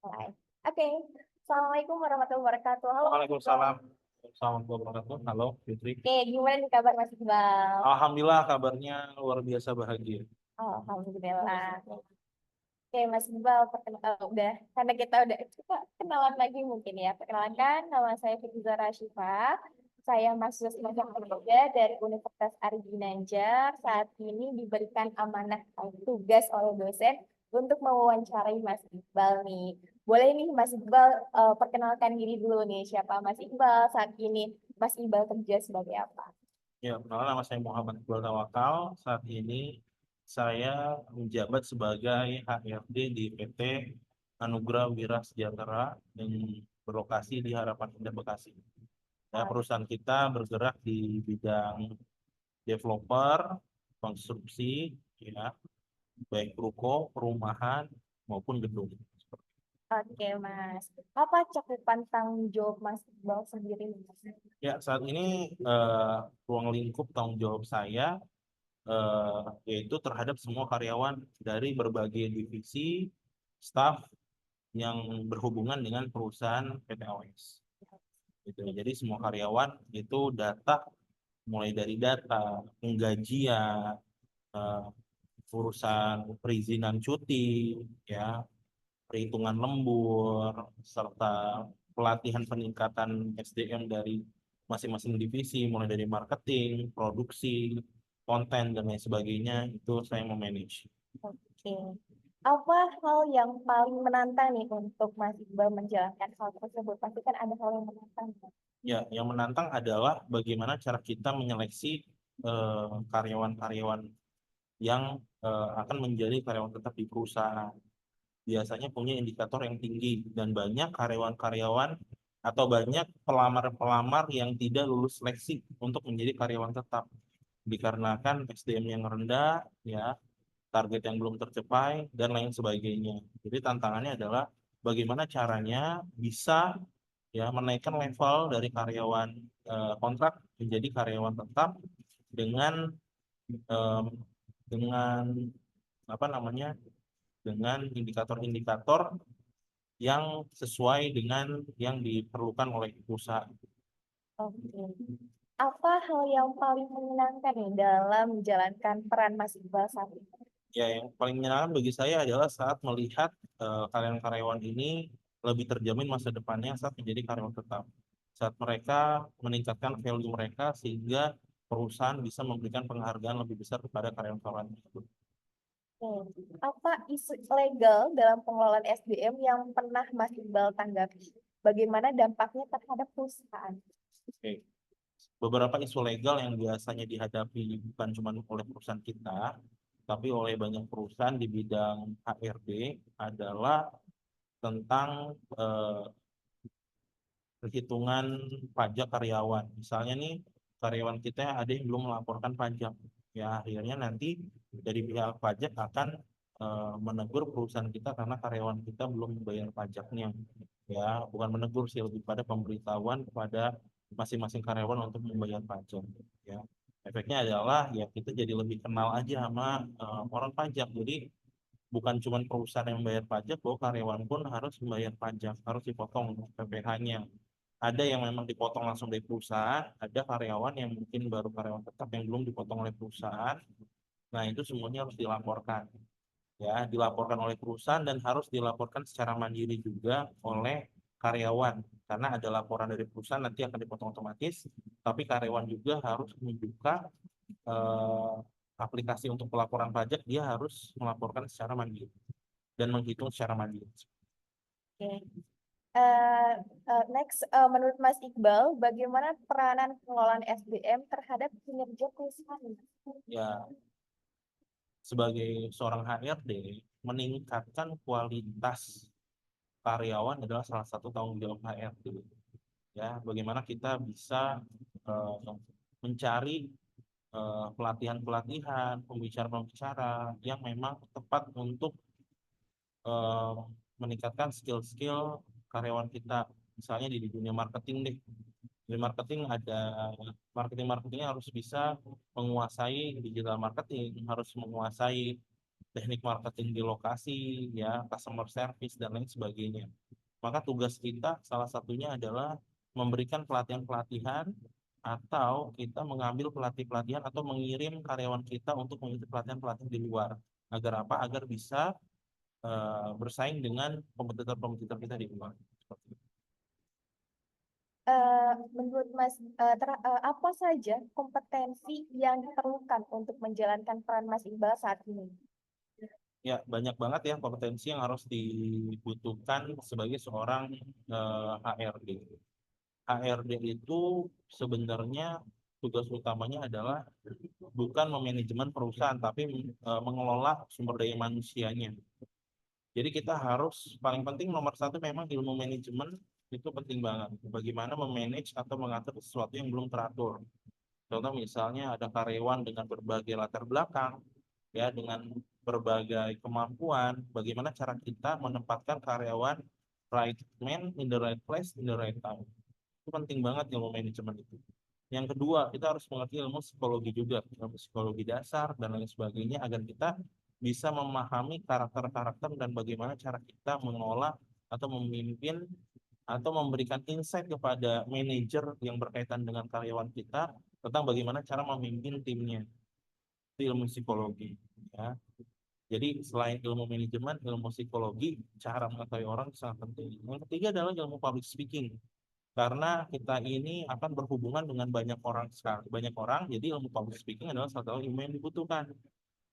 Mulai. Oke. Assalamualaikum warahmatullahi wabarakatuh. Halo Mas Iqbal. Waalaikumsalam. Assalamualaikum warahmatullahi wabarakatuh. Halo, Fitri. Oke, gimana nih kabar Mas Iqbal? Alhamdulillah kabarnya luar biasa bahagia. Alhamdulillah. Oke, Mas Iqbal, udah karena kita kenalan lagi mungkin ya. Perkenalkan, nama saya Fitri Zahra Syifa. Saya mahasiswa semester 3 dari Universitas Arif Ginanjar. Saat ini diberikan amanah tugas oleh dosen untuk mewawancarai Mas Iqbal nih. Boleh nih Mas Iqbal perkenalkan diri dulu nih. Siapa Mas Iqbal saat ini? Mas Iqbal kerja sebagai apa? Ya, perkenalkan nama saya Muhammad Iqbal Tawakal. Saat ini saya menjabat sebagai HRD di PT Anugerah Wira Sejahtera yang berlokasi di Harapan Indah Bekasi. Ya, Ah, perusahaan kita bergerak di bidang developer, konstruksi, ya, baik ruko, perumahan maupun gedung. Oke, Mas. Apa cakupan tanggung jawab Mas Iqbal sendiri nih, Mas? Ya, saat ini ruang lingkup tanggung jawab saya eh, yaitu terhadap semua karyawan dari berbagai divisi, staf yang berhubungan dengan perusahaan PT AWS. Gitu. Jadi semua karyawan itu data, mulai dari data, penggajian, eh, urusan perizinan cuti, ya, perhitungan lembur, serta pelatihan peningkatan SDM dari masing-masing divisi, mulai dari marketing, produksi, konten, dan lain sebagainya, itu saya memanage. Oke. Apa hal yang paling menantang nih untuk Mas Iqbal menjalankan hal tersebut? Pasti kan ada hal yang menantang, Mas. Ya, yang menantang adalah bagaimana cara kita menyeleksi karyawan-karyawan yang akan menjadi karyawan tetap di perusahaan. Biasanya punya indikator yang tinggi dan banyak karyawan-karyawan atau banyak pelamar-pelamar yang tidak lulus seleksi untuk menjadi karyawan tetap dikarenakan SDM yang rendah, ya, target yang belum tercapai dan lain sebagainya. Jadi tantangannya adalah bagaimana caranya bisa, ya, menaikkan level dari karyawan kontrak menjadi karyawan tetap dengan em, dengan apa namanya, dengan indikator-indikator yang sesuai dengan yang diperlukan oleh perusahaan. Oke. Apa hal yang paling menyenangkan nih dalam menjalankan peran Mas Iqbal saat ini? Ya, yang paling menyenangkan bagi saya adalah saat melihat karyawan-karyawan ini lebih terjamin masa depannya saat menjadi karyawan tetap. Saat mereka meningkatkan value mereka sehingga perusahaan bisa memberikan penghargaan lebih besar kepada karyawan-karyawan tersebut. Oke. Apa isu legal dalam pengelolaan SDM yang pernah Mas Iqbal tanggapi? Bagaimana dampaknya terhadap perusahaan? Oke. Beberapa isu legal yang biasanya dihadapi bukan cuma oleh perusahaan kita, tapi oleh banyak perusahaan di bidang HRD adalah tentang eh, perhitungan pajak karyawan. Misalnya nih, karyawan kita ada yang belum melaporkan pajak. Ya, akhirnya nanti dari pihak pajak akan menegur perusahaan kita karena karyawan kita belum membayar pajaknya. Ya, bukan menegur sih, lebih pada pemberitahuan kepada masing-masing karyawan untuk membayar pajak. Ya, efeknya adalah ya kita jadi lebih kenal aja sama orang pajak. Jadi bukan cuma perusahaan yang membayar pajak, bahwa karyawan pun harus membayar pajak, harus dipotong PPh-nya. Ada yang memang dipotong langsung dari perusahaan, ada karyawan yang mungkin baru karyawan tetap yang belum dipotong oleh perusahaan. Nah, itu semuanya harus dilaporkan. Ya, dilaporkan oleh perusahaan dan harus dilaporkan secara mandiri juga oleh karyawan. Karena ada laporan dari perusahaan nanti akan dipotong otomatis, tapi karyawan juga harus membuka eh, aplikasi untuk pelaporan pajak, dia harus melaporkan secara mandiri dan menghitung secara mandiri. Oke. Next, menurut Mas Iqbal, bagaimana peranan pengelolaan SDM terhadap kinerja perusahaan? Ya, sebagai seorang HRD, meningkatkan kualitas karyawan adalah salah satu tanggung jawab HRD. Ya, bagaimana kita bisa eh, mencari pelatihan-pelatihan, pembicara-pembicara yang memang tepat untuk eh, meningkatkan skill-skill karyawan kita. Misalnya di dunia marketing deh. Di marketing ada marketingnya harus bisa menguasai digital marketing, harus menguasai teknik marketing di lokasi, ya, customer service dan lain sebagainya. Maka tugas kita salah satunya adalah memberikan pelatihan-pelatihan atau kita mengambil pelatih-pelatihan atau mengirim karyawan kita untuk mengikuti pelatihan-pelatihan di luar. Agar apa? Agar bisa bersaing dengan kompetitor-kompetitor kita di luar. Seperti itu. Menurut Mas, apa saja kompetensi yang diperlukan untuk menjalankan peran Mas Iqbal saat ini? Ya, banyak banget ya kompetensi yang harus dibutuhkan sebagai seorang HRD. HRD itu sebenarnya tugas utamanya adalah bukan memanajemen perusahaan, tapi mengelola sumber daya manusianya. Jadi kita harus, paling penting nomor satu memang ilmu manajemen itu penting banget. Bagaimana memanage atau mengatur sesuatu yang belum teratur. Contoh misalnya ada karyawan dengan berbagai latar belakang, ya, dengan berbagai kemampuan, bagaimana cara kita menempatkan karyawan right man in the right place in the right time. Itu penting banget ilmu manajemen itu. Yang kedua, kita harus mengerti ilmu psikologi juga, ilmu psikologi dasar dan lain sebagainya agar kita bisa memahami karakter-karakter dan bagaimana cara kita mengelola atau memimpin atau memberikan insight kepada manajer yang berkaitan dengan karyawan kita tentang bagaimana cara memimpin timnya. Itu ilmu psikologi, ya. Jadi selain ilmu manajemen, ilmu psikologi, cara mengetahui orang sangat penting. Yang ketiga adalah ilmu public speaking. Karena kita ini akan berhubungan dengan banyak orang sekali, banyak orang, jadi ilmu public speaking adalah salah satu ilmu yang dibutuhkan.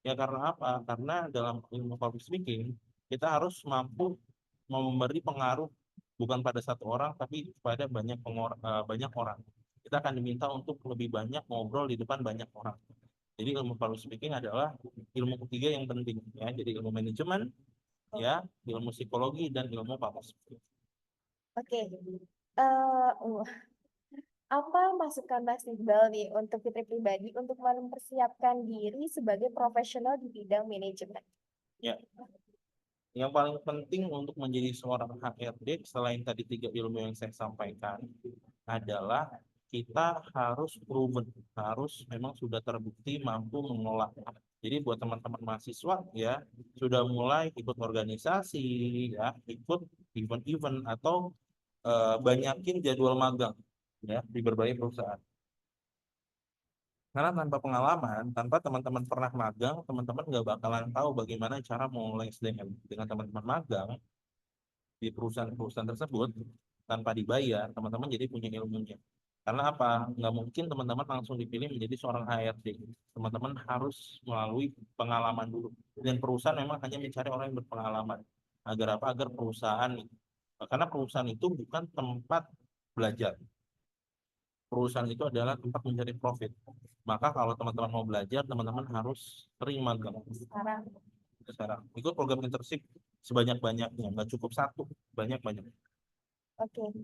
Ya karena apa? Karena dalam ilmu public speaking, kita harus mampu memberi pengaruh bukan pada satu orang, tapi pada banyak orang. Kita akan diminta untuk lebih banyak ngobrol di depan banyak orang. Jadi ilmu public speaking adalah ilmu ketiga yang penting, ya. Jadi ilmu manajemen, ya, ilmu psikologi dan ilmu public speaking. Oke, apa masukan Mas Iqbal nih untuk Fitri pribadi untuk mempersiapkan diri sebagai profesional di bidang manajemen? Ya, yang paling penting untuk menjadi seorang HRD selain tadi tiga ilmu yang saya sampaikan adalah kita harus proven, harus memang sudah terbukti mampu mengelola. Jadi buat teman-teman mahasiswa, ya, sudah mulai ikut organisasi, ya, ikut event-event atau banyakin jadwal magang, ya, di berbagai perusahaan. Karena tanpa pengalaman, tanpa teman-teman pernah magang, teman-teman nggak bakalan tahu bagaimana cara memulai SDM. Dengan teman-teman magang di perusahaan-perusahaan tersebut, tanpa dibayar, teman-teman jadi punya ilmunya. Karena apa? Nggak mungkin teman-teman langsung dipilih menjadi seorang HRD. Teman-teman harus melalui pengalaman dulu. Dan perusahaan memang hanya mencari orang yang berpengalaman. Agar apa? Agar perusahaan, karena perusahaan itu bukan tempat belajar. Perusahaan itu adalah tempat mencari profit. Maka kalau teman-teman mau belajar, teman-teman harus sering magang. Sekarang ikut program internship sebanyak-banyaknya, nggak cukup satu, banyak-banyak. Oke.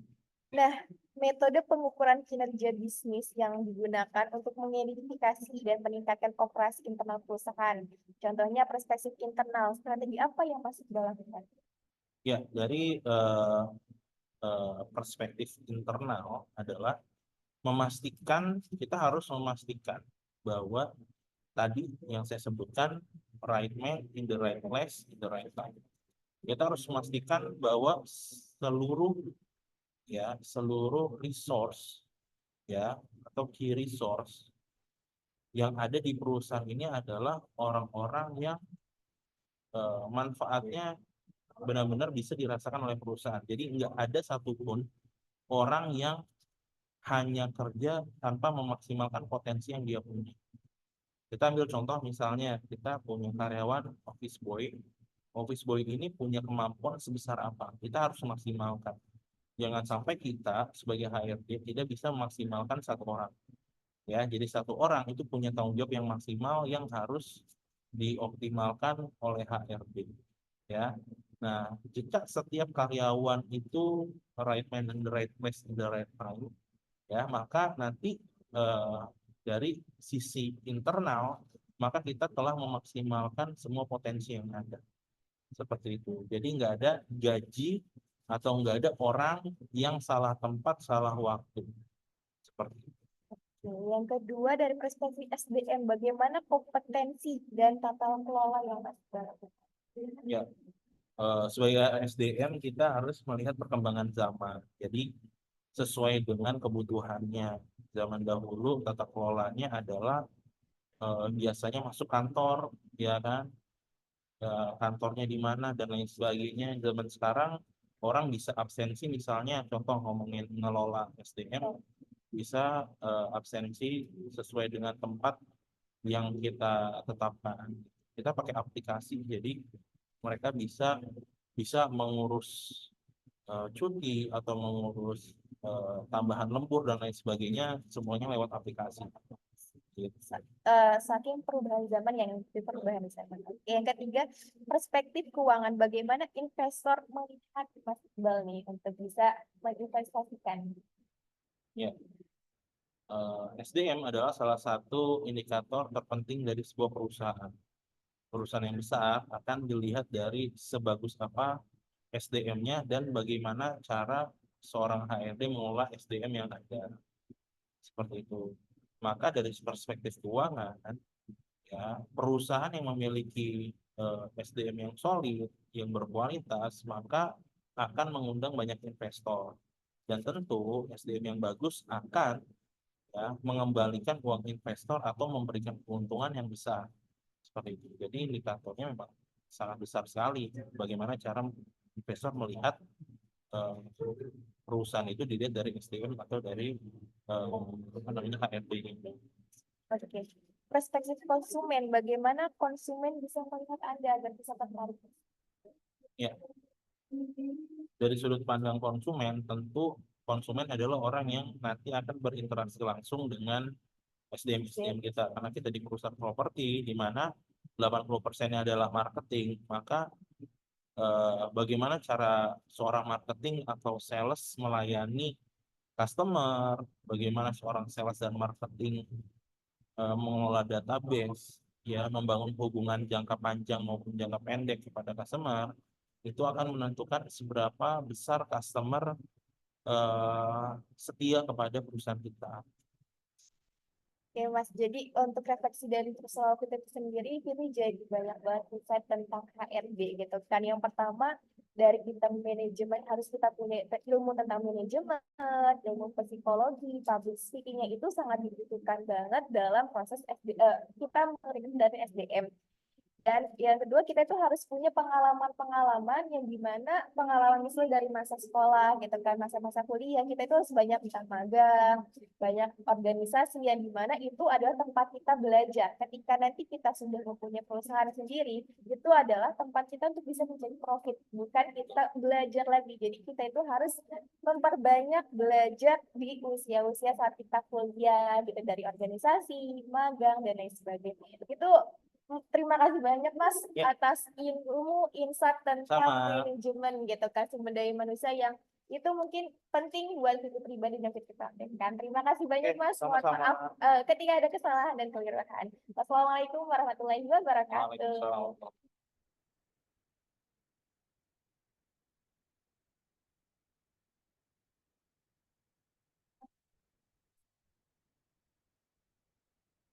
Nah, metode pengukuran kinerja bisnis yang digunakan untuk mengidentifikasi dan meningkatkan operasi internal perusahaan. Contohnya perspektif internal, strategi apa yang Mas Iqbal lakukan? Ya, dari perspektif internal adalah kita harus memastikan bahwa tadi yang saya sebutkan, right man in the right place in the right time. Kita harus memastikan bahwa seluruh, ya, seluruh resource, ya, atau key resource yang ada di perusahaan ini adalah orang-orang yang manfaatnya benar-benar bisa dirasakan oleh perusahaan. Jadi nggak ada satupun orang yang hanya kerja tanpa memaksimalkan potensi yang dia punya. Kita ambil contoh misalnya kita punya karyawan office boy. Office boy ini punya kemampuan sebesar apa? Kita harus memaksimalkan. Jangan sampai kita sebagai HRD tidak bisa memaksimalkan satu orang. Ya, jadi satu orang itu punya tanggung jawab yang maksimal yang harus dioptimalkan oleh HRD. Ya. Nah, jika setiap karyawan itu right man in the right place in the right time, ya, maka nanti eh, dari sisi internal, maka kita telah memaksimalkan semua potensi yang ada. Seperti itu. Jadi nggak ada gaji atau nggak ada orang yang salah tempat, salah waktu. Seperti itu. Oke, yang kedua dari perspektif SDM, bagaimana kompetensi dan tata kelola yang Mas lakukan? Ya, sebagai SDM kita harus melihat perkembangan zaman. Jadi sesuai dengan kebutuhannya. Zaman dahulu tata kelolanya adalah biasanya masuk kantor, ya kan? Kantornya di mana dan lain sebagainya. Zaman sekarang orang bisa absensi, misalnya contoh ngomongin ngelola SDM, bisa absensi sesuai dengan tempat yang kita tetapkan. Kita pakai aplikasi, jadi mereka bisa bisa mengurus cuti atau mengurus tambahan lembur dan lain sebagainya, semuanya lewat aplikasi. Gitu. Saking perubahan zaman yang itu perubahan zaman. Oke, yang ketiga, perspektif keuangan. Bagaimana investor melihat Mas Iqbal nih untuk bisa menginvestasikan? Ya, SDM adalah salah satu indikator terpenting dari sebuah perusahaan. Perusahaan yang besar akan dilihat dari sebagus apa SDM-nya dan bagaimana cara seorang HRD mengelola SDM yang ada. Seperti itu. Maka dari perspektif keuangan, ya, perusahaan yang memiliki SDM yang solid, yang berkualitas, maka akan mengundang banyak investor. Dan tentu SDM yang bagus akan, ya, mengembalikan uang investor atau memberikan keuntungan yang besar. Seperti itu. Jadi indikatornya memang sangat besar sekali. Bagaimana cara investor melihat eh, perusahaan itu dilihat dari SDM atau dari apa namanya HRD ini. Oke, perspektif konsumen. Bagaimana konsumen bisa melihat Anda agar bisa tertarik? Ya, dari sudut pandang konsumen, tentu konsumen adalah orang yang nanti akan berinteraksi langsung dengan SDM-SDM kita. Karena kita di perusahaan properti, di mana 80%-nya adalah marketing, maka bagaimana cara seorang marketing atau sales melayani customer, bagaimana seorang sales dan marketing mengelola database, ya, membangun hubungan jangka panjang maupun jangka pendek kepada customer, itu akan menentukan seberapa besar customer setia kepada perusahaan kita. Oke, Mas. Jadi untuk refleksi dari personal kita itu sendiri, kita jadi banyak banget insight tentang HRD gitu kan. Yang pertama, dari kita manajemen harus kita punya ilmu tentang manajemen, ilmu psikologi, public speaking-nya itu sangat dibutuhkan banget dalam proses kita mengerjakan dari SDM. Dan yang kedua, kita itu harus punya pengalaman-pengalaman yang dimana pengalaman misalnya dari masa sekolah gitu kan, masa-masa kuliah, kita itu harus banyak bisa magang, banyak organisasi yang dimana itu adalah tempat kita belajar. Ketika nanti kita sudah mempunyai perusahaan sendiri, itu adalah tempat kita untuk bisa mencari profit, bukan kita belajar lagi. Jadi kita itu harus memperbanyak belajar di usia-usia saat kita kuliah gitu, dari organisasi, magang, dan lain sebagainya. Itu terima kasih banyak Mas Ya, atas ilmu insight tentang sama. manajemen gitu kan, sumber daya manusia yang itu mungkin penting buat hidup pribadi dan kita praktekkan. Terima kasih banyak Oke, Mas. Mohon sama-sama. maaf ketika ada kesalahan dan keliruan. Wassalamualaikum warahmatullahi wabarakatuh. Waalaikumsalam.